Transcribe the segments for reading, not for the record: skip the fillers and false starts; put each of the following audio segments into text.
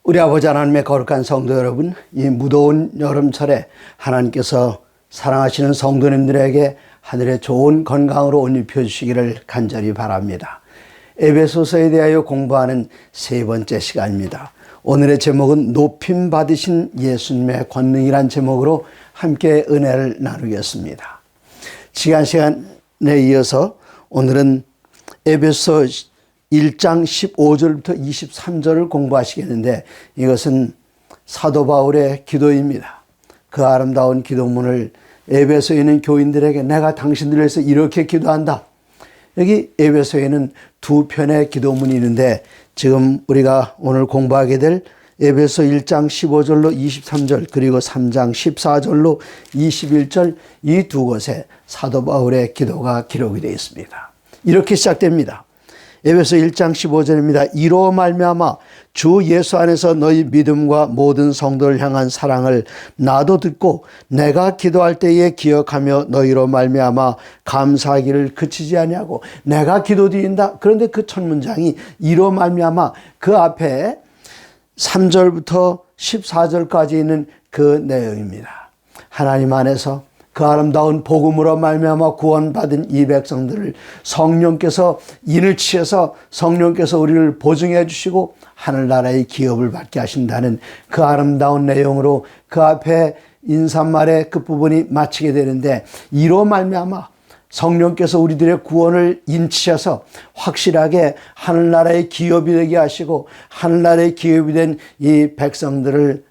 우리 아버지 하나님의 거룩한 성도 여러분, 이 무더운 여름철에 하나님께서 사랑하시는 성도님들에게 하늘의 좋은 건강으로 옷 입혀주시기를 간절히 바랍니다. 에베소서에 대하여 공부하는 세 번째 시간입니다. 오늘의 제목은 높임 받으신 예수님의 권능이란 제목으로 함께 은혜를 나누겠습니다. 시간에 이어서 오늘은 에베소 1장 15절부터 23절을 공부하시겠는데, 이것은 사도 바울의 기도입니다. 그 아름다운 기도문을 에베소에 있는 교인들에게 내가 당신들을 위해서 이렇게 기도한다. 여기 에베소에는 두 편의 기도문이 있는데, 지금 우리가 오늘 공부하게 될 에베소 1장 15절로 23절 그리고 3장 14절로 21절 이 두 곳에 사도 바울의 기도가 기록이 되어 있습니다. 이렇게 시작됩니다. 에베소 1장 15절입니다. 이로 말미암아 주 예수 안에서 너희 믿음과 모든 성도를 향한 사랑을 나도 듣고 내가 기도할 때에 기억하며 너희로 말미암아 감사하기를 그치지 아니하고, 내가 기도드린다. 그런데 그 첫 문장이 이로 말미암아, 그 앞에 3절부터 14절까지 있는 그 내용입니다. 하나님 안에서 그 아름다운 복음으로 말미암아 구원받은 이 백성들을 성령께서 인을 치셔서 성령께서 우리를 보증해 주시고 하늘나라의 기업을 받게 하신다는 그 아름다운 내용으로 그 앞에 인사말의 끝부분이 마치게 되는데, 이로 말미암아 성령께서 우리들의 구원을 인치셔서 확실하게 하늘나라의 기업이 되게 하시고, 하늘나라의 기업이 된 이 백성들을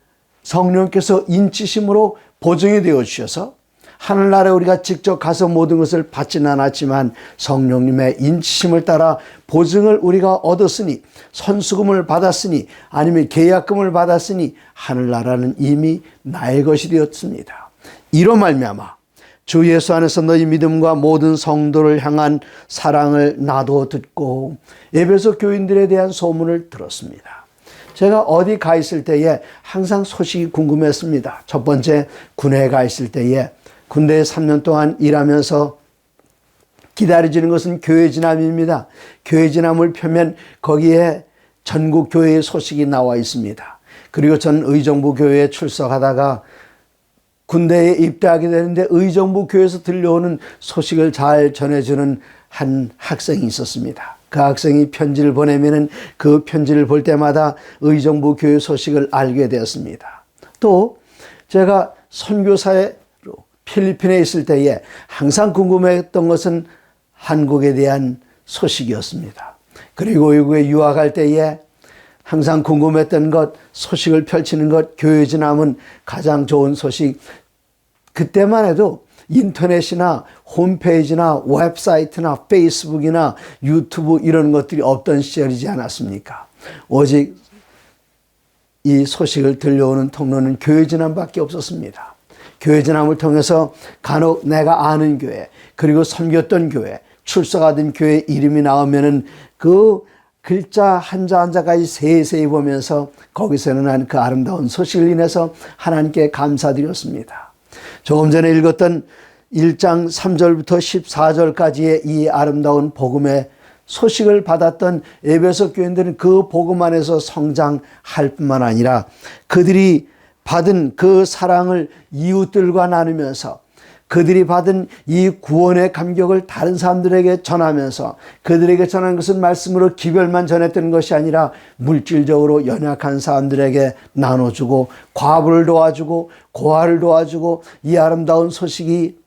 성령께서 인치심으로 보증이 되어 주셔서 하늘나라에 우리가 직접 가서 모든 것을 받지는 않았지만 성령님의 인치심을 따라 보증을 우리가 얻었으니, 선수금을 받았으니, 아니면 계약금을 받았으니 하늘나라는 이미 나의 것이 되었습니다. 이로 말미암아 주 예수 안에서 너희 믿음과 모든 성도를 향한 사랑을 나도 듣고, 에베소 교인들에 대한 소문을 들었습니다. 제가 어디 가 있을 때에 항상 소식이 궁금했습니다. 첫 번째, 군에 가 있을 때에 군대에 3년 동안 일하면서 기다려지는 것은 교회 진함입니다. 교회 진함을 펴면 거기에 전국 교회의 소식이 나와 있습니다. 그리고 전 의정부 교회에 출석하다가 군대에 입대하게 되는데 의정부 교회에서 들려오는 소식을 잘 전해주는 한 학생이 있었습니다. 그 학생이 편지를 보내면은 그 편지를 볼 때마다 의정부 교회 소식을 알게 되었습니다. 또 제가 선교사에 필리핀에 있을 때에 항상 궁금했던 것은 한국에 대한 소식이었습니다. 그리고 외국에 유학할 때에 항상 궁금했던 것, 소식을 펼치는 것, 교회 진함은 가장 좋은 소식. 그때만 해도 인터넷이나 홈페이지나 웹사이트나 페이스북이나 유튜브 이런 것들이 없던 시절이지 않았습니까? 오직 이 소식을 들려오는 통로는 교회 진함밖에 없었습니다. 교회 진함을 통해서 간혹 내가 아는 교회, 그리고 섬겼던 교회, 출석하던 교회 이름이 나오면은 그 글자 한자 한자까지 세세히 보면서 거기서는 한 그 아름다운 소식을 인해서 하나님께 감사드렸습니다. 조금 전에 읽었던 1장 3절부터 14절까지의 이 아름다운 복음의 소식을 받았던 에베소 교인들은 그 복음 안에서 성장할 뿐만 아니라 그들이 받은 그 사랑을 이웃들과 나누면서, 그들이 받은 이 구원의 감격을 다른 사람들에게 전하면서, 그들에게 전하는 것은 말씀으로 기별만 전했던 것이 아니라 물질적으로 연약한 사람들에게 나눠주고, 과부를 도와주고 고아를 도와주고, 이 아름다운 소식이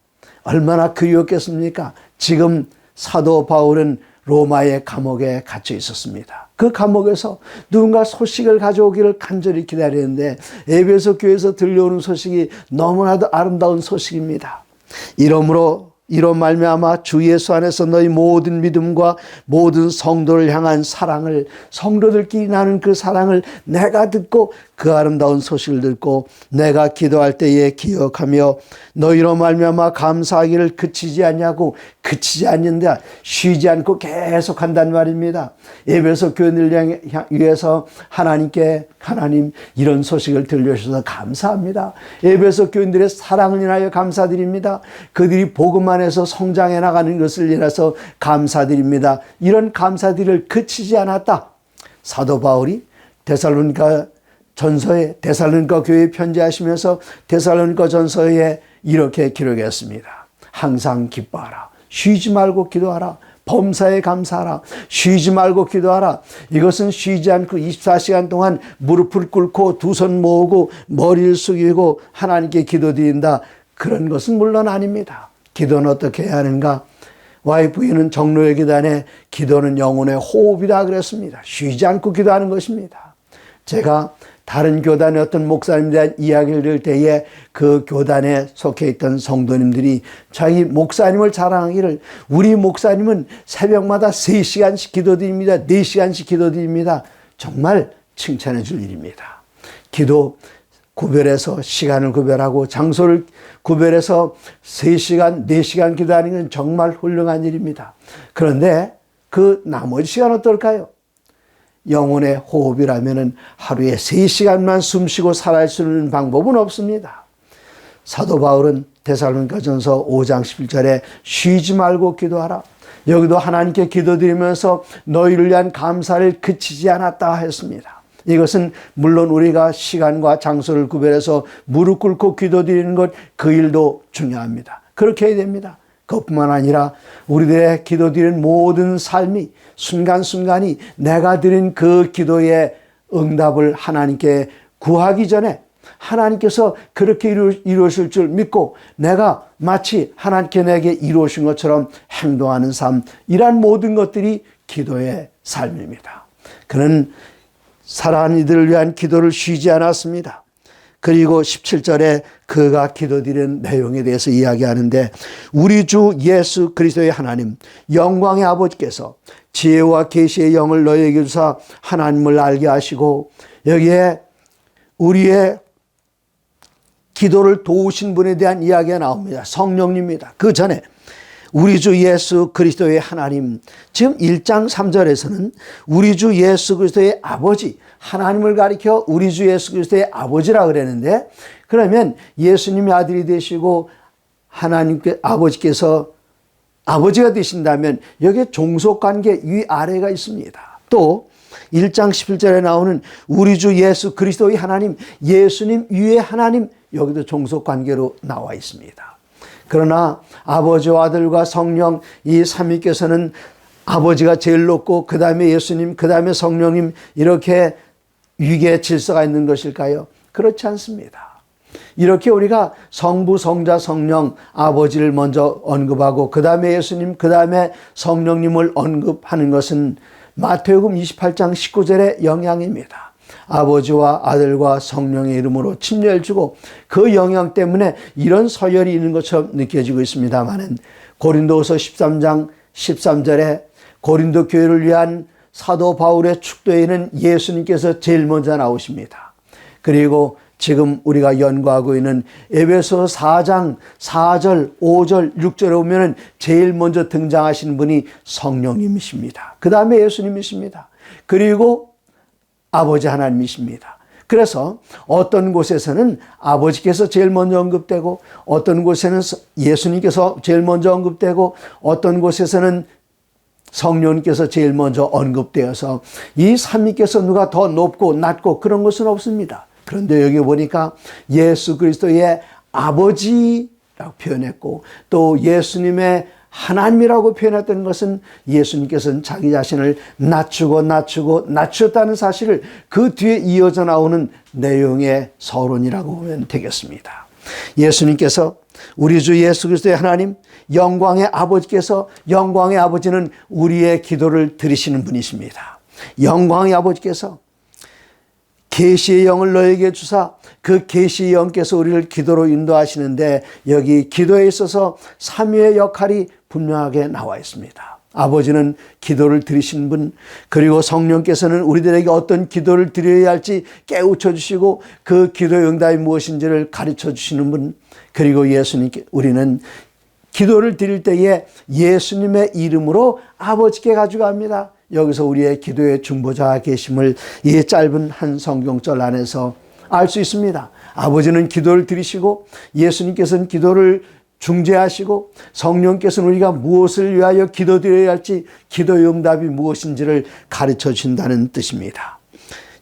얼마나 그리웠겠습니까? 지금 사도 바울은 로마의 감옥에 갇혀 있었습니다. 그 감옥에서 누군가 소식을 가져오기를 간절히 기다리는데 에베소 교회에서 들려오는 소식이 너무나도 아름다운 소식입니다. 이로 말미암아 주 예수 안에서 너희 모든 믿음과 모든 성도를 향한 사랑을, 성도들끼리 나눈 그 사랑을 내가 듣고, 그 아름다운 소식을 듣고 내가 기도할 때에 기억하며 너희로 말미암아 감사하기를 그치지 않냐고, 그치지 않는데 쉬지 않고 계속 한단 말입니다. 에베소 교인들 위해서 하나님께, 하나님 이런 소식을 들려주셔서 감사합니다. 에베소 교인들의 사랑을 인하여 감사드립니다. 그들이 복음 안에서 성장해 나가는 것을 인해서 감사드립니다. 이런 감사들을 그치지 않았다. 사도 바울이 데살로니가 전서에 데살로니가 교회에 편지하시면서 데살로니가 전서에 이렇게 기록했습니다. 항상 기뻐하라. 쉬지 말고 기도하라. 범사에 감사하라. 쉬지 말고 기도하라. 이것은 쉬지 않고 24시간 동안 무릎을 꿇고 두 손 모으고 머리를 숙이고 하나님께 기도드린다. 그런 것은 물론 아닙니다. 기도는 어떻게 해야 하는가? YV는 정로의 기단에 기도는 영혼의 호흡이다 그랬습니다. 쉬지 않고 기도하는 것입니다. 제가 다른 교단의 어떤 목사님에 대한 이야기를 들을 때에 그 교단에 속해 있던 성도님들이 자기 목사님을 자랑하기를 우리 목사님은 새벽마다 3시간씩 기도드립니다. 4시간씩 기도드립니다. 정말 칭찬해 줄 일입니다. 기도 구별해서 시간을 구별하고 장소를 구별해서 3시간, 4시간 기도하는 건 정말 훌륭한 일입니다. 그런데 그 나머지 시간 어떨까요? 영혼의 호흡이라면 하루에 3시간만 숨쉬고 살아갈 수 있는 방법은 없습니다. 사도 바울은 데살로니가전서 5장 11절에 쉬지 말고 기도하라. 여기도 하나님께 기도드리면서 너희를 위한 감사를 그치지 않았다 했습니다. 이것은 물론 우리가 시간과 장소를 구별해서 무릎 꿇고 기도드리는 것, 그 일도 중요합니다. 그렇게 해야 됩니다. 그것뿐만 아니라 우리들의 기도드리는 모든 삶이 순간순간이 내가 드린 그 기도의 응답을 하나님께 구하기 전에 하나님께서 그렇게 이루실 줄 믿고 내가 마치 하나님께 내게 이루신 것처럼 행동하는 삶, 이러한 모든 것들이 기도의 삶입니다. 그는 사랑하는 이들을 위한 기도를 쉬지 않았습니다. 그리고 17절에 그가 기도드리는 내용에 대해서 이야기하는데 우리 주 예수 그리스도의 하나님 영광의 아버지께서 지혜와 계시의 영을 너희에게 주사 하나님을 알게 하시고 여기에 우리의 기도를 도우신 분에 대한 이야기가 나옵니다. 성령님입니다. 그 전에 우리 주 예수 그리스도의 하나님, 지금 1장 3절에서는 우리 주 예수 그리스도의 아버지, 하나님을 가리켜 우리 주 예수 그리스도의 아버지라 그랬는데, 그러면 예수님의 아들이 되시고 하나님께 아버지께서 아버지가 되신다면 여기에 종속관계 위아래가 있습니다. 또 1장 11절에 나오는 우리 주 예수 그리스도의 하나님, 예수님 위에 하나님, 여기도 종속관계로 나와 있습니다. 그러나 아버지와 아들과 성령 이 삼위께서는 아버지가 제일 높고 그 다음에 예수님, 그 다음에 성령님, 이렇게 위계 질서가 있는 것일까요? 그렇지 않습니다. 이렇게 우리가 성부, 성자, 성령, 아버지를 먼저 언급하고 그 다음에 예수님, 그 다음에 성령님을 언급하는 것은 마태복음 28장 19절의 영향입니다. 아버지와 아들과 성령의 이름으로 침례를 주고 그 영향 때문에 이런 서열이 있는 것처럼 느껴지고 있습니다만 고린도후서 13장 13절에 고린도 교회를 위한 사도 바울의 축도에는 예수님께서 제일 먼저 나오십니다. 그리고 지금 우리가 연구하고 있는 에베소 4장 4절, 5절, 6절에 보면 제일 먼저 등장하시는 분이 성령님이십니다. 그 다음에 예수님이십니다. 그리고 아버지 하나님이십니다. 그래서 어떤 곳에서는 아버지께서 제일 먼저 언급되고 어떤 곳에는 예수님께서 제일 먼저 언급되고 어떤 곳에서는 성령님께서 제일 먼저 언급되어서 이 삼위께서 누가 더 높고 낮고 그런 것은 없습니다. 그런데 여기 보니까 예수 그리스도의 아버지라고 표현했고 또 예수님의 하나님이라고 표현했던 것은 예수님께서는 자기 자신을 낮추었다는 사실을 그 뒤에 이어져 나오는 내용의 서론이라고 보면 되겠습니다. 예수님께서 우리 주 예수 그리스도의 하나님, 영광의 아버지께서, 영광의 아버지는 우리의 기도를 들으시는 분이십니다. 영광의 아버지께서 계시의 영을 너에게 주사 그 계시의 영께서 우리를 기도로 인도하시는데 여기 기도에 있어서 삼위의 역할이 분명하게 나와 있습니다. 아버지는 기도를 들으신 분, 그리고 성령께서는 우리들에게 어떤 기도를 드려야 할지 깨우쳐 주시고 그 기도의 응답이 무엇인지를 가르쳐 주시는 분, 그리고 예수님께 우리는 기도를 드릴 때에 예수님의 이름으로 아버지께 가져갑니다. 여기서 우리의 기도의 중보자가 계심을 이 짧은 한 성경절 안에서 알 수 있습니다. 아버지는 기도를 들으시고 예수님께서는 기도를 중재하시고 성령께서는 우리가 무엇을 위하여 기도드려야 할지 기도의 응답이 무엇인지를 가르쳐 주신다는 뜻입니다.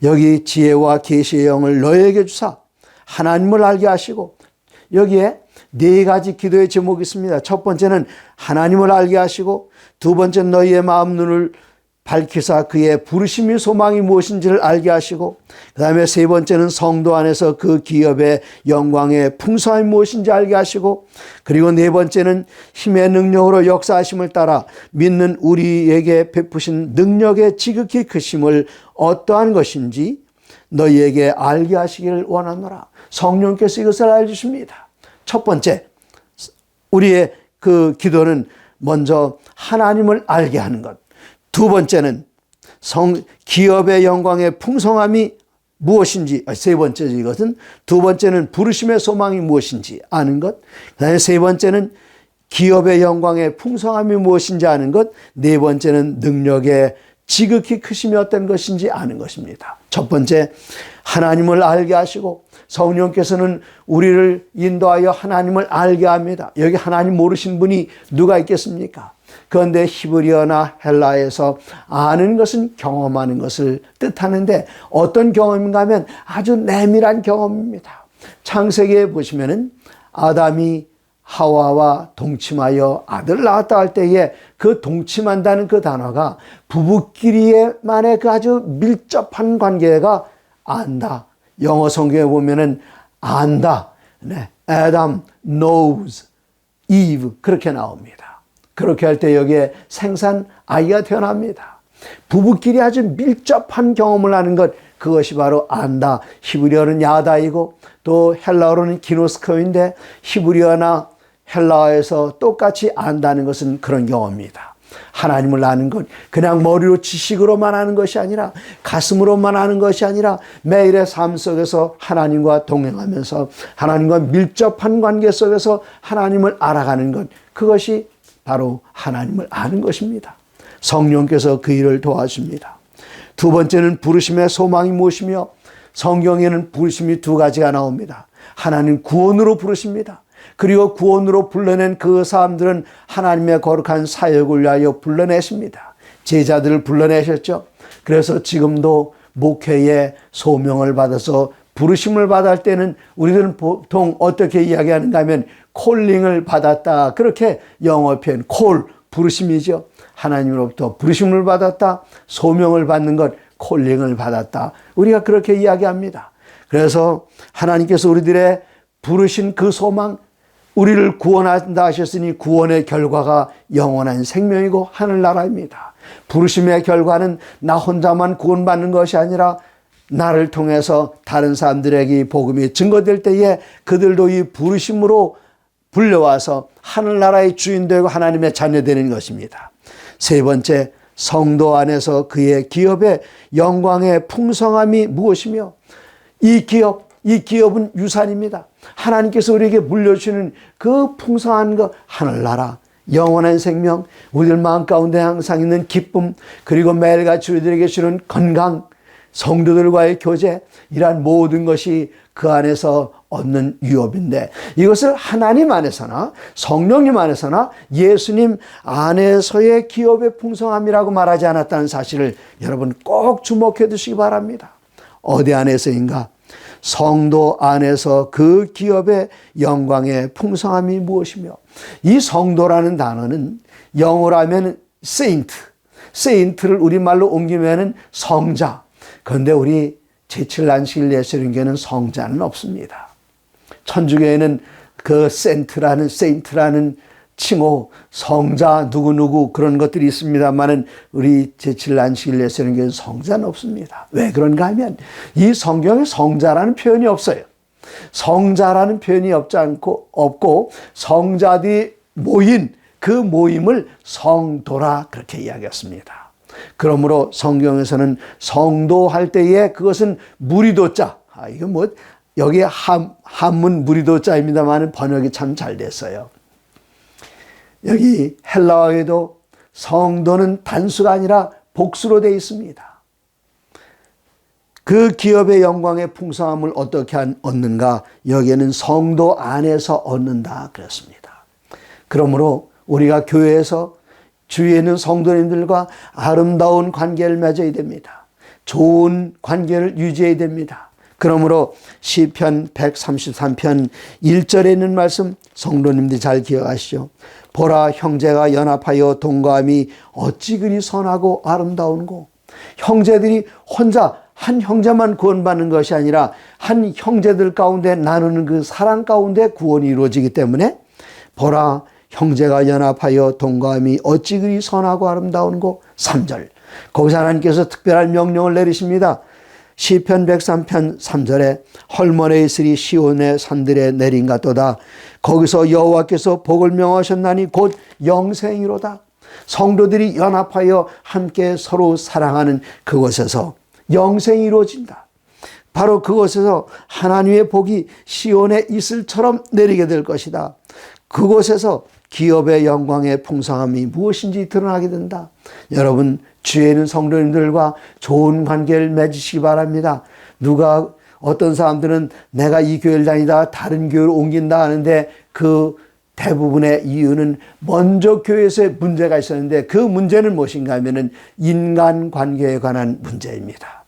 여기 지혜와 계시의 영을 너에게 주사 하나님을 알게 하시고, 여기에 네 가지 기도의 제목이 있습니다. 첫 번째는 하나님을 알게 하시고, 두 번째는 너희의 마음 눈을 밝히사 그의 부르심이 소망이 무엇인지를 알게 하시고, 그 다음에 세 번째는 성도 안에서 그 기업의 영광의 풍성함이 무엇인지 알게 하시고, 그리고 네 번째는 힘의 능력으로 역사하심을 따라 믿는 우리에게 베푸신 능력의 지극히 크심을 어떠한 것인지 너희에게 알게 하시기를 원하노라. 성령께서 이것을 알려주십니다. 첫 번째, 우리의 그 기도는 먼저 하나님을 알게 하는 것. 두 번째는 기업의 영광의 풍성함이 무엇인지, 세 번째 이것은, 두 번째는 부르심의 소망이 무엇인지 아는 것, 그 다음에 세 번째는 기업의 영광의 풍성함이 무엇인지 아는 것, 네 번째는 능력의 지극히 크심이 어떤 것인지 아는 것입니다. 첫 번째, 하나님을 알게 하시고, 성령께서는 우리를 인도하여 하나님을 알게 합니다. 여기 하나님 모르신 분이 누가 있겠습니까? 그런데 히브리어나 헬라에서 아는 것은 경험하는 것을 뜻하는데, 어떤 경험인가 하면 아주 내밀한 경험입니다. 창세기에 보시면은 아담이 하와와 동침하여 아들을 낳았다 할 때에 그 동침한다는 그 단어가 부부끼리만의 그 아주 밀접한 관계가 안다. 영어 성경에 보면은 안다. 네. Adam knows Eve 그렇게 나옵니다. 그렇게 할 때 여기에 생산 아이가 태어납니다. 부부끼리 아주 밀접한 경험을 하는 것, 그것이 바로 안다. 히브리어는 야다이고 또 헬라어로는 기노스코인데, 히브리어나 헬라어에서 똑같이 안다는 것은 그런 경험입니다. 하나님을 아는 것, 그냥 머리로 지식으로만 아는 것이 아니라, 가슴으로만 아는 것이 아니라, 매일의 삶 속에서 하나님과 동행하면서 하나님과 밀접한 관계 속에서 하나님을 알아가는 것, 그것이 바로 하나님을 아는 것입니다. 성령께서 그 일을 도와줍니다. 두 번째는 부르심의 소망이 무엇이며, 성경에는 부르심이 두 가지가 나옵니다. 하나님 구원으로 부르십니다. 그리고 구원으로 불러낸 그 사람들은 하나님의 거룩한 사역을 위하여 불러내십니다. 제자들을 불러내셨죠. 그래서 지금도 목회의 소명을 받아서 부르심을 받을 때는 우리들은 보통 어떻게 이야기하는가 하면 콜링을 받았다. 그렇게 영어 표현, 콜, 부르심이죠. 하나님으로부터 부르심을 받았다. 소명을 받는 것, 콜링을 받았다. 우리가 그렇게 이야기합니다. 그래서 하나님께서 우리들의 부르신 그 소망, 우리를 구원한다 하셨으니 구원의 결과가 영원한 생명이고 하늘나라입니다. 부르심의 결과는 나 혼자만 구원받는 것이 아니라 나를 통해서 다른 사람들에게 복음이 증거될 때에 그들도 이 부르심으로 불려와서 하늘나라의 주인 되고 하나님의 자녀 되는 것입니다. 세 번째, 성도 안에서 그의 기업의 영광의 풍성함이 무엇이며, 이 기업은 유산입니다. 하나님께서 우리에게 물려주시는 그 풍성한 것, 하늘나라, 영원한 생명, 우리들 마음 가운데 항상 있는 기쁨, 그리고 매일같이 우리들에게 주는 건강, 성도들과의 교제, 이러한 모든 것이 그 안에서 얻는 유업인데, 이것을 하나님 안에서나 성령님 안에서나 예수님 안에서의 기업의 풍성함이라고 말하지 않았다는 사실을 여러분 꼭 주목해 두시기 바랍니다. 어디 안에서인가? 성도 안에서 그 기업의 영광의 풍성함이 무엇이며, 이 성도라는 단어는 영어로 하면 saint를 우리말로 옮기면 성자. 그런데 우리 제7난식일 예수님께는 성자는 없습니다. 천주교에는 그 saint라는 칭호, 성자 누구누구 그런 것들이 있습니다만은 우리 제7난식일 예수님께는 성자는 없습니다. 왜 그런가 하면 이 성경에 성자라는 표현이 없어요. 성자라는 표현이 없고 성자들이 모인 그 모임을 성도라 그렇게 이야기했습니다. 그러므로 성경에서는 성도할 때에 그것은 무리도자, 이거 뭐 여기 한문 무리도자입니다만 번역이 참 잘 됐어요. 여기 헬라어에도 성도는 단수가 아니라 복수로 되어 있습니다. 그 기업의 영광의 풍성함을 어떻게 얻는가? 여기에는 성도 안에서 얻는다 그랬습니다. 그러므로 우리가 교회에서 주위에 있는 성도님들과 아름다운 관계를 맺어야 됩니다. 좋은 관계를 유지해야 됩니다. 그러므로 시편 133편 1절에 있는 말씀 성도님들이 잘 기억하시죠. 보라, 형제가 연합하여 동거함이 어찌 그리 선하고 아름다운고. 형제들이 혼자 한 형제만 구원받는 것이 아니라 한 형제들 가운데 나누는 그 사랑 가운데 구원이 이루어지기 때문에 보라, 형제가 연합하여 동거함이 어찌 그리 선하고 아름다운고. 3절 거기서 하나님께서 특별한 명령을 내리십니다. 시편 103편 3절에 헐몬에 있으리 시온의 산들에 내린가도다. 거기서 여호와께서 복을 명하셨나니 곧 영생이로다. 성도들이 연합하여 함께 서로 사랑하는 그곳에서 영생이 이루어진다. 바로 그곳에서 하나님의 복이 시온의 이슬처럼 내리게 될 것이다. 그곳에서 기업의 영광의 풍성함이 무엇인지 드러나게 된다. 여러분, 주위에 있는 성도님들과 좋은 관계를 맺으시기 바랍니다. 어떤 사람들은 내가 이 교회를 다니다 다른 교회로 옮긴다 하는데 그 대부분의 이유는 먼저 교회에서의 문제가 있었는데 그 문제는 무엇인가 하면은 인간관계에 관한 문제입니다.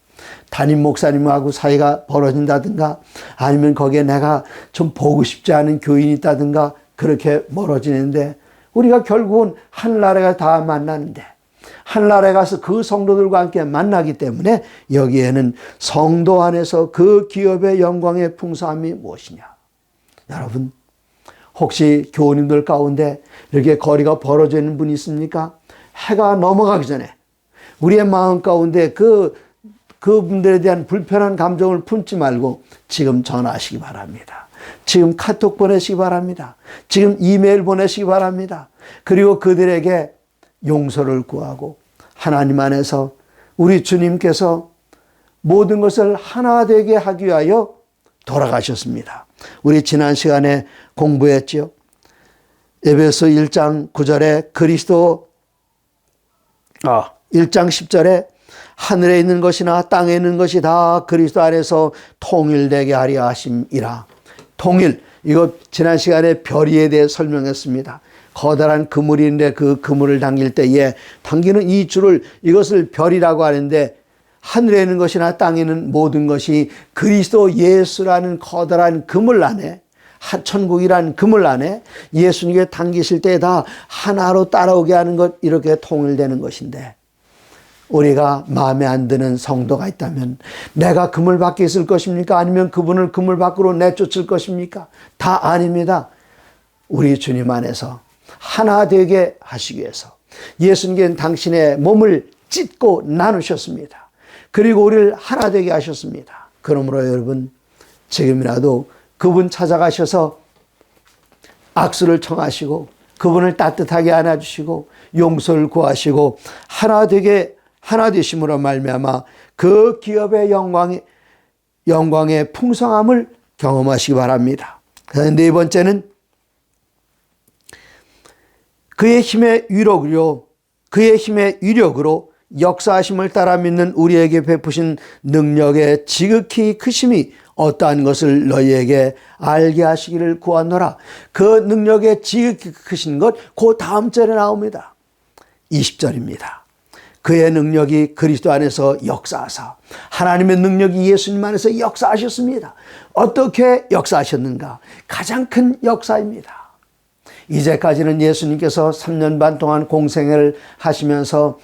담임 목사님하고 사이가 벌어진다든가 아니면 거기에 내가 좀 보고 싶지 않은 교인이 있다든가 그렇게 멀어지는데 우리가 결국은 하늘나라가 다 만나는데 하늘나라에 가서 그 성도들과 함께 만나기 때문에 여기에는 성도 안에서 그 기업의 영광의 풍성함이 무엇이냐. 여러분, 혹시 교우님들 가운데 이렇게 거리가 벌어져 있는 분이 있습니까? 해가 넘어가기 전에 우리의 마음 가운데 그분들에 대한 불편한 감정을 품지 말고 지금 전화하시기 바랍니다. 지금 카톡 보내시기 바랍니다. 지금 이메일 보내시기 바랍니다. 그리고 그들에게 용서를 구하고 하나님 안에서 우리 주님께서 모든 것을 하나 되게 하기 위하여 돌아가셨습니다. 우리 지난 시간에 공부했죠. 에베소 1장 9절에 1장 10절에 하늘에 있는 것이나 땅에 있는 것이 다 그리스도 안에서 통일되게 하려 하심이라. 통일, 이거 지난 시간에 별이에 대해 설명했습니다. 커다란 그물인데 그 그물을 당길 때에 당기는 이 줄을 이것을 별이라고 하는데 하늘에 있는 것이나 땅에 있는 모든 것이 그리스도 예수라는 커다란 그물 안에 천국이라는 그물 안에 예수님께 당기실 때 다 하나로 따라오게 하는 것 이렇게 통일되는 것인데 우리가 마음에 안 드는 성도가 있다면 내가 그물 밖에 있을 것입니까? 아니면 그분을 그물 밖으로 내쫓을 것입니까? 다 아닙니다. 우리 주님 안에서 하나 되게 하시기 위해서 예수님께는 당신의 몸을 찢고 나누셨습니다. 그리고 우리를 하나 되게 하셨습니다. 그러므로 여러분 지금이라도 그분 찾아가셔서 악수를 청하시고 그분을 따뜻하게 안아주시고 용서를 구하시고 하나 되심으로 말미암아 그 기업의 영광의 풍성함을 경험하시기 바랍니다. 네 번째는 그의 힘의 위력으로 역사하심을 따라 믿는 우리에게 베푸신 능력의 지극히 크심이 어떠한 것을 너희에게 알게 하시기를 구하노라. 그 능력의 지극히 크신 것 그 다음 절에 나옵니다. 20절입니다. 그의 능력이 그리스도 안에서 역사하사 하나님의 능력이 예수님 안에서 역사하셨습니다. 어떻게 역사하셨는가? 가장 큰 역사입니다. 이제까지는 예수님께서 3년 반 동안 공생애를 하시면서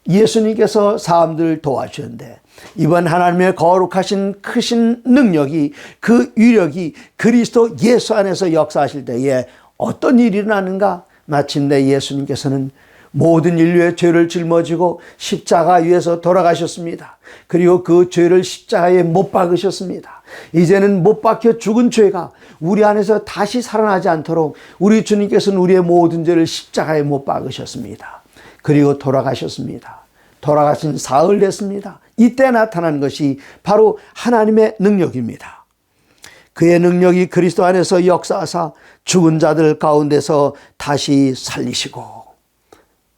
예수님께서 사람들을 도와주셨는데 이번 하나님의 거룩하신 크신 능력이 그 위력이 그리스도 예수 안에서 역사하실 때에 어떤 일이 일어나는가? 마침내 예수님께서는 모든 인류의 죄를 짊어지고 십자가 위에서 돌아가셨습니다. 그리고 그 죄를 십자가에 못 박으셨습니다. 이제는 못 박혀 죽은 죄가 우리 안에서 다시 살아나지 않도록 우리 주님께서는 우리의 모든 죄를 십자가에 못 박으셨습니다. 그리고 돌아가셨습니다. 돌아가신 사흘 됐습니다. 이때 나타난 것이 바로 하나님의 능력입니다. 그의 능력이 그리스도 안에서 역사하사 죽은 자들 가운데서 다시 살리시고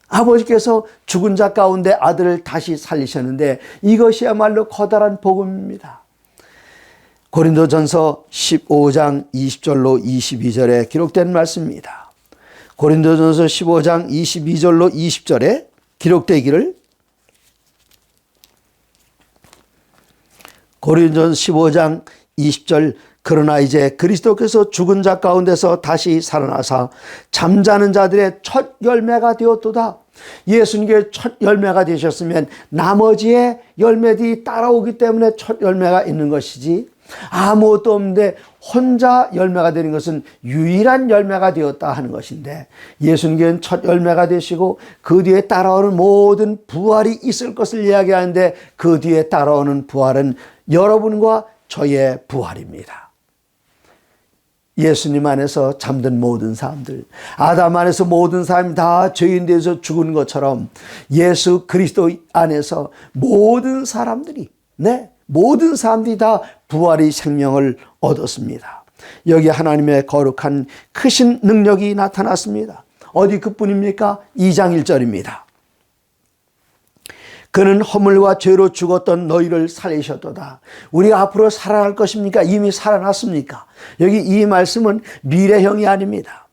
아버지께서 죽은 자 가운데 아들을 다시 살리셨는데 이것이야말로 커다란 복음입니다. 고린도전서 15장 20절로 22절에 기록된 말씀입니다. 고린도전서 15장 22절로 20절에 기록되기를 고린도전서 15장 20절 그러나 이제 그리스도께서 죽은 자 가운데서 다시 살아나사 잠자는 자들의 첫 열매가 되었도다. 예수님께 첫 열매가 되셨으면 나머지의 열매들이 따라오기 때문에 첫 열매가 있는 것이지, 아무것도 없는데 혼자 열매가 되는 것은 유일한 열매가 되었다 하는 것인데, 예수님께는 첫 열매가 되시고 그 뒤에 따라오는 모든 부활이 있을 것을 이야기하는데, 그 뒤에 따라오는 부활은 여러분과 저의 부활입니다. 예수님 안에서 잠든 모든 사람들, 아담 안에서 모든 사람이 다 죄인 되어서 죽은 것처럼 예수 그리스도 안에서 모든 사람들이, 모든 사람들이 다 부활의 생명을 얻었습니다. 여기 하나님의 거룩한 크신 능력이 나타났습니다. 어디 그뿐입니까? 2장 1절입니다. 그는 허물과 죄로 죽었던 너희를 살리셨도다. 우리가 앞으로 살아날 것입니까? 이미 살아났습니까? 여기 이 말씀은 미래형이 아닙니다.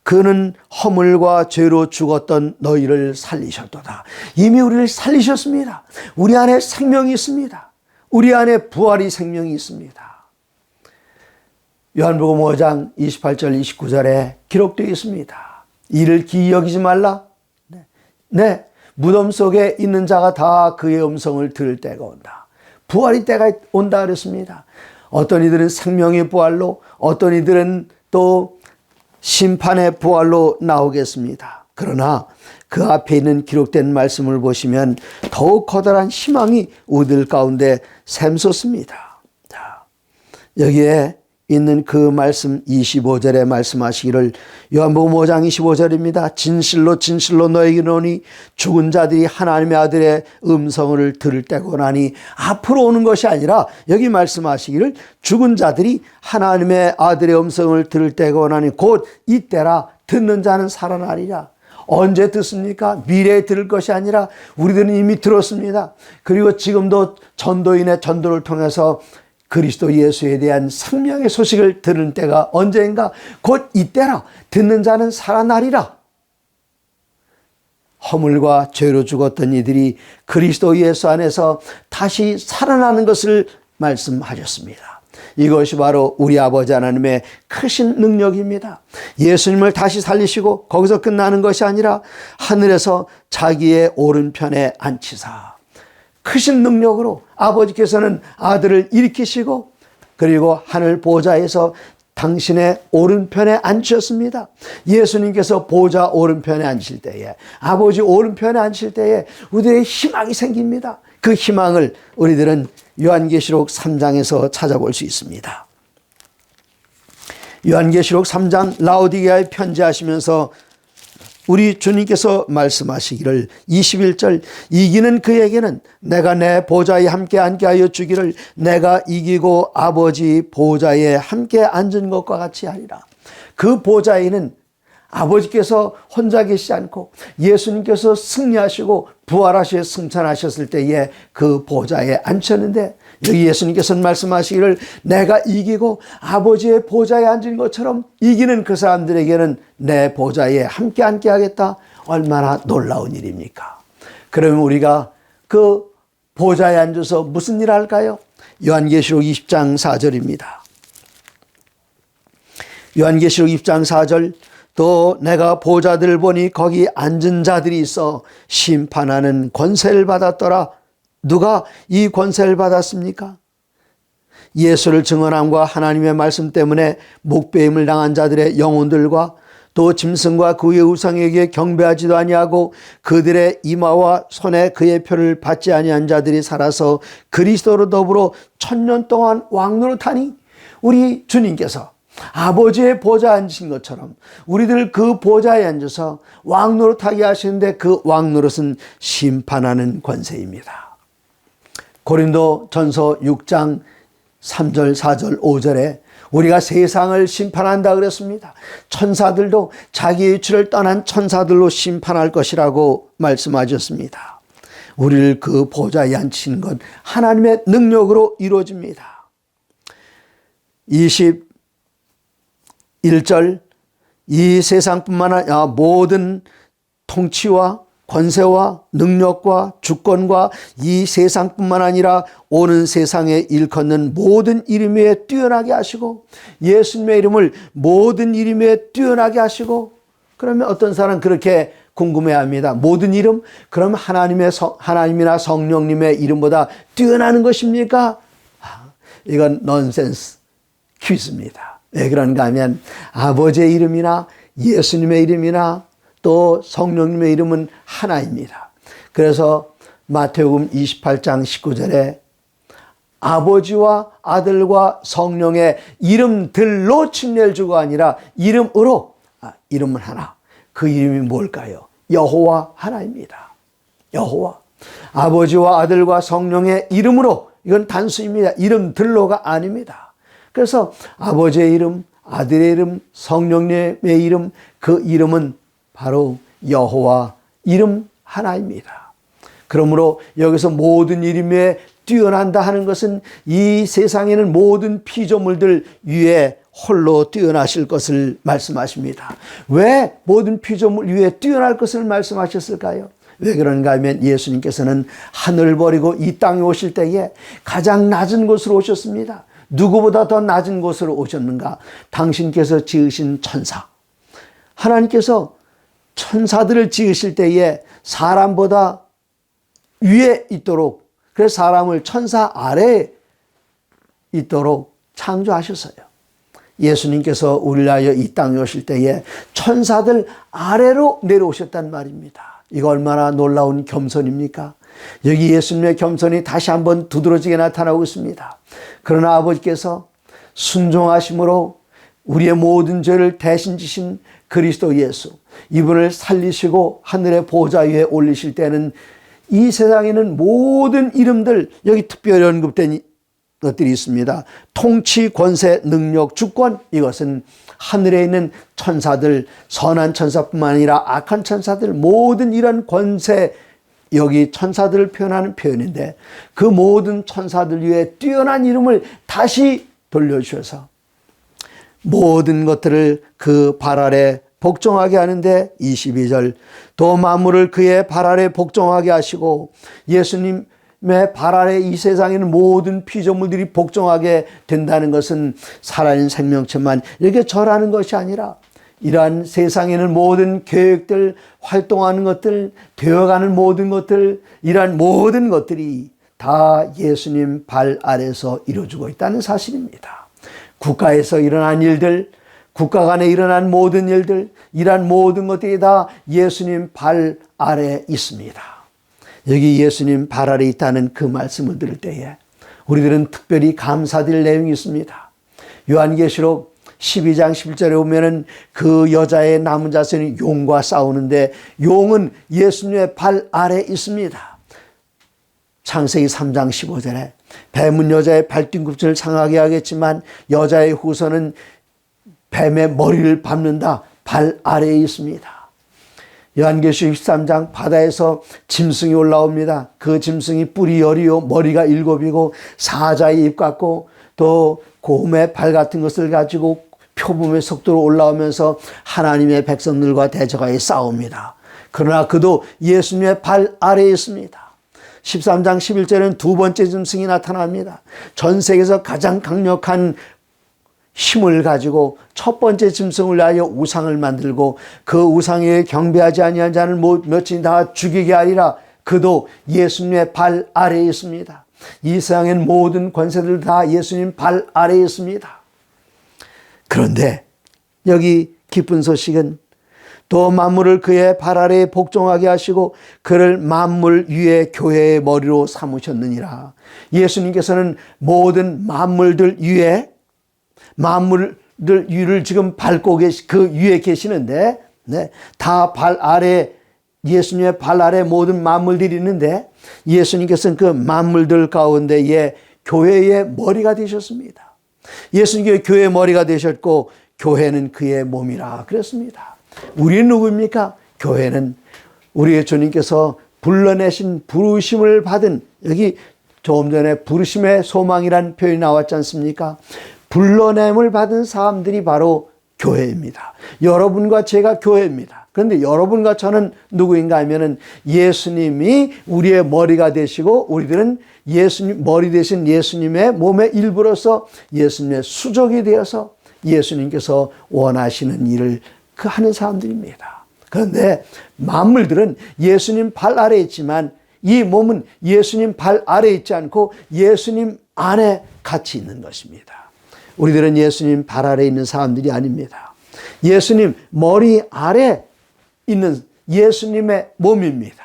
그는 허물과 죄로 죽었던 너희를 살리셨도다. 이미 우리를 살리셨습니다. 우리 안에 생명이 있습니다. 우리 안에 부활의 생명이 있습니다. 요한복음 5장 28절 29절에 기록되어 있습니다. 이를 기이 여기지 말라. 네. 무덤 속에 있는 자가 다 그의 음성을 들을 때가 온다. 부활의 때가 온다 그랬습니다. 어떤 이들은 생명의 부활로, 어떤 이들은 또 심판의 부활로 나오겠습니다. 그러나 그 앞에 있는 기록된 말씀을 보시면 더욱 커다란 희망이 우리들 가운데 샘솟습니다. 자, 여기에 있는 그 말씀 25절에 말씀하시기를, 요한복음 5장 25절입니다. 진실로 진실로 너에게 이르노니 죽은 자들이 하나님의 아들의 음성을 들을 때가 오나니, 앞으로 오는 것이 아니라 여기 말씀하시기를 죽은 자들이 하나님의 아들의 음성을 들을 때가 오나니 곧 이때라. 듣는 자는 살아나리라. 언제 듣습니까? 미래에 들을 것이 아니라 우리들은 이미 들었습니다. 그리고 지금도 전도인의 전도를 통해서 그리스도 예수에 대한 생명의 소식을 들은 때가 언제인가? 곧 이때라. 듣는 자는 살아나리라. 허물과 죄로 죽었던 이들이 그리스도 예수 안에서 다시 살아나는 것을 말씀하셨습니다. 이것이 바로 우리 아버지 하나님의 크신 능력입니다. 예수님을 다시 살리시고 거기서 끝나는 것이 아니라 하늘에서 자기의 오른편에 앉히사 크신 능력으로 아버지께서는 아들을 일으키시고 그리고 하늘 보좌에서 당신의 오른편에 앉으셨습니다. 예수님께서 보좌 오른편에 앉으실 때에, 아버지 오른편에 앉으실 때에 우리들의 희망이 생깁니다. 그 희망을 우리들은 요한계시록 3장에서 찾아볼 수 있습니다. 요한계시록 3장 라오디게아에 편지하시면서 우리 주님께서 말씀하시기를 21절 이기는 그에게는 내가 내 보좌에 함께 앉게 하여 주기를 내가 이기고 아버지 보좌에 함께 앉은 것과 같이 하리라. 그 보좌에는 아버지께서 혼자 계시지 않고 예수님께서 승리하시고 부활하셔 승천하셨을 때에 그 보좌에 앉혔는데, 여기 예수님께서는 말씀하시기를 내가 이기고 아버지의 보좌에 앉은 것처럼 이기는 그 사람들에게는 내 보좌에 함께 앉게 하겠다. 얼마나 놀라운 일입니까? 그러면 우리가 그 보좌에 앉아서 무슨 일을 할까요? 요한계시록 20장 4절입니다. 요한계시록 20장 4절 또 내가 보좌들을 보니 거기 앉은 자들이 있어 심판하는 권세를 받았더라. 누가 이 권세를 받았습니까? 예수를 증언함과 하나님의 말씀 때문에 목배임을 당한 자들의 영혼들과 또 짐승과 그의 우상에게 경배하지도 아니하고 그들의 이마와 손에 그의 표를 받지 아니한 자들이 살아서 그리스도로 더불어 1000년 동안 왕노릇하니, 우리 주님께서 아버지의 보좌에 앉으신 것처럼 우리들 그 보좌에 앉아서 왕노릇하게 하시는데, 그 왕노릇은 심판하는 권세입니다. 고린도 전서 6장 3절 4절 5절에 우리가 세상을 심판한다 그랬습니다. 천사들도 자기의 주를 떠난 천사들로 심판할 것이라고 말씀하셨습니다. 우리를 그 보좌에 앉힌 건 하나님의 능력으로 이루어집니다. 21절 이 세상뿐만 아니라 모든 통치와 권세와 능력과 주권과 이 세상뿐만 아니라 오는 세상에 일컫는 모든 이름 위에 뛰어나게 하시고 예수님의 이름을 모든 이름 위에 뛰어나게 하시고 그러면 어떤 사람은 그렇게 궁금해합니다. 모든 이름? 그럼 하나님이나 성령님의 이름보다 뛰어나는 것입니까? 이건 넌센스 퀴즈입니다. 왜 그런가 하면 아버지의 이름이나 예수님의 이름이나 또 성령님의 이름은 하나입니다. 그래서 마태복음 28장 19절에 아버지와 아들과 성령의 이름들로 칭례를 주고 아니라 이름으로, 이름은 하나. 그 이름이 뭘까요? 여호와 하나입니다. 여호와. 아버지와 아들과 성령의 이름으로, 이건 단수입니다. 이름들로가 아닙니다. 그래서 아버지의 이름, 아들의 이름, 성령님의 이름, 그 이름은 바로 여호와 이름 하나입니다. 그러므로 여기서 모든 이름에 뛰어난다 하는 것은 이 세상에는 모든 피조물들 위에 홀로 뛰어나실 것을 말씀하십니다. 왜 모든 피조물 위에 뛰어날 것을 말씀하셨을까요? 왜 그런가 하면 예수님께서는 하늘을 버리고 이 땅에 오실 때에 가장 낮은 곳으로 오셨습니다. 누구보다 더 낮은 곳으로 오셨는가? 당신께서 지으신 천사. 하나님께서 천사들을 지으실 때에 사람보다 위에 있도록, 그래서 사람을 천사 아래에 있도록 창조하셨어요. 예수님께서 우리를 위하여 이 땅에 오실 때에 천사들 아래로 내려오셨단 말입니다. 이거 얼마나 놀라운 겸손입니까? 여기 예수님의 겸손이 다시 한번 두드러지게 나타나고 있습니다. 그러나 아버지께서 순종하심으로 우리의 모든 죄를 대신 지신 그리스도 예수, 이분을 살리시고 하늘의 보좌 위에 올리실 때는 이 세상에는 모든 이름들, 여기 특별히 언급된 것들이 있습니다. 통치, 권세, 능력, 주권, 이것은 하늘에 있는 천사들, 선한 천사뿐만 아니라 악한 천사들, 모든 이런 권세, 여기 천사들을 표현하는 표현인데 그 모든 천사들 위에 뛰어난 이름을 다시 돌려주셔서 모든 것들을 그 발 아래 복종하게 하는데 22절 또 만물을 그의 발 아래 복종하게 하시고 예수님의 발 아래 이 세상에는 모든 피조물들이 복종하게 된다는 것은 살아있는 생명체만 이렇게 절하는 것이 아니라 이러한 세상에는 모든 계획들, 활동하는 것들, 되어가는 모든 것들, 이러한 모든 것들이 다 예수님 발 아래서 이루어지고 있다는 사실입니다. 국가에서 일어난 일들, 국가 간에 일어난 모든 일들, 이러한 모든 것들이 다 예수님 발 아래에 있습니다. 여기 예수님 발 아래에 있다는 그 말씀을 들을 때에 우리들은 특별히 감사드릴 내용이 있습니다. 요한계시록 12장 11절에 보면은 그 여자의 남은 자손이 용과 싸우는데 용은 예수님의 발 아래에 있습니다. 창세기 3장 15절에 뱀은 여자의 발뒤꿈치를 상하게 하겠지만 여자의 후손은 뱀의 머리를 밟는다. 발 아래에 있습니다. 요한계시록 13장 바다에서 짐승이 올라옵니다. 그 짐승이 뿔이 10이요 머리가 7이고 사자의 입 같고 또 곰의 발 같은 것을 가지고 표범의 속도로 올라오면서 하나님의 백성들과 대적하여 싸웁니다. 그러나 그도 예수님의 발 아래에 있습니다. 13장 11절에는 두 번째 짐승이 나타납니다. 전 세계에서 가장 강력한 힘을 가지고 첫 번째 짐승을 위하여 우상을 만들고 그 우상에 경배하지 아니한 자를 몇이 다 죽이게 하리라. 그도 예수님의 발 아래에 있습니다. 이 세상엔 모든 권세들 다 예수님 발 아래에 있습니다. 그런데 여기 기쁜 소식은 또 만물을 그의 발 아래에 복종하게 하시고 그를 만물 위에 교회의 머리로 삼으셨느니라. 예수님께서는 모든 만물들 위에 만물들 위를 지금 밟고 그 위에 계시는데 다 발 아래 예수님의 발 아래 모든 만물들이 있는데 예수님께서는 그 만물들 가운데에 교회의 머리가 되셨습니다. 예수님께서 교회의 머리가 되셨고 교회는 그의 몸이라 그랬습니다. 우리는 누구입니까? 교회는 우리의 주님께서 불러내신 부르심을 받은, 여기 조금 전에 부르심의 소망이란 표현이 나왔지 않습니까? 불러냄을 받은 사람들이 바로 교회입니다. 여러분과 제가 교회입니다. 그런데 여러분과 저는 누구인가 하면은 예수님이 우리의 머리가 되시고 우리들은 예수님, 머리 되신 예수님의 몸의 일부로서 예수님의 수족이 되어서 예수님께서 원하시는 일을 하는 사람들입니다. 그런데 만물들은 예수님 발 아래에 있지만 이 몸은 예수님 발 아래에 있지 않고 예수님 안에 같이 있는 것입니다. 우리들은 예수님 발 아래에 있는 사람들이 아닙니다. 예수님 머리 아래 있는 예수님의 몸입니다.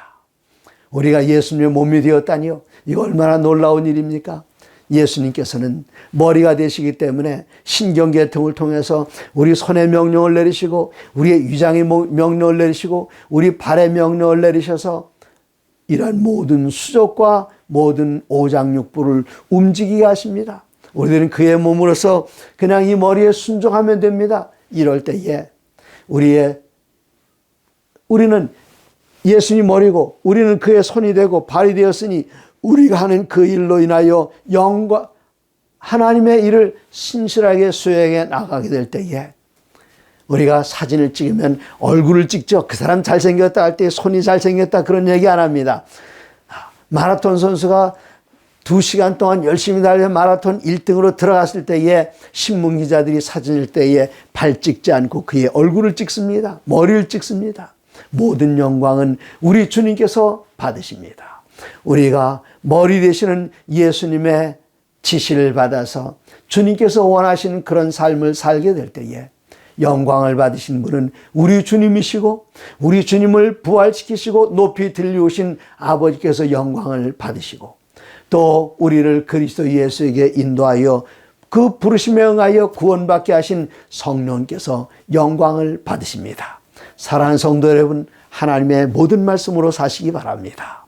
우리가 예수님의 몸이 되었다니요. 이거 얼마나 놀라운 일입니까? 예수님께서는 머리가 되시기 때문에 신경계통을 통해서 우리 손에 명령을 내리시고 우리의 위장에 명령을 내리시고 우리 발에 명령을 내리셔서 이러한 모든 수족과 모든 오장육부를 움직이게 하십니다. 우리들은 그의 몸으로서 그냥 이 머리에 순종하면 됩니다. 이럴 때에 우리는 예수님 머리고 우리는 그의 손이 되고 발이 되었으니 우리가 하는 그 일로 인하여 영과 하나님의 일을 신실하게 수행해 나가게 될 때에 우리가 사진을 찍으면 얼굴을 찍죠. 그 사람 잘생겼다 할 때 손이 잘생겼다 그런 얘기 안 합니다. 마라톤 선수가 2시간 동안 열심히 달려 마라톤 1등으로 들어갔을 때에 신문기자들이 사진일 때에 발 찍지 않고 그의 얼굴을 찍습니다. 머리를 찍습니다. 모든 영광은 우리 주님께서 받으십니다. 우리가 머리 되시는 예수님의 지시를 받아서 주님께서 원하시는 그런 삶을 살게 될 때에 영광을 받으신 분은 우리 주님이시고 우리 주님을 부활시키시고 높이 들리우신 아버지께서 영광을 받으시고 또 우리를 그리스도 예수에게 인도하여 그 부르심에 응하여 구원받게 하신 성령께서 영광을 받으십니다. 사랑하는 성도 여러분, 하나님의 모든 말씀으로 사시기 바랍니다.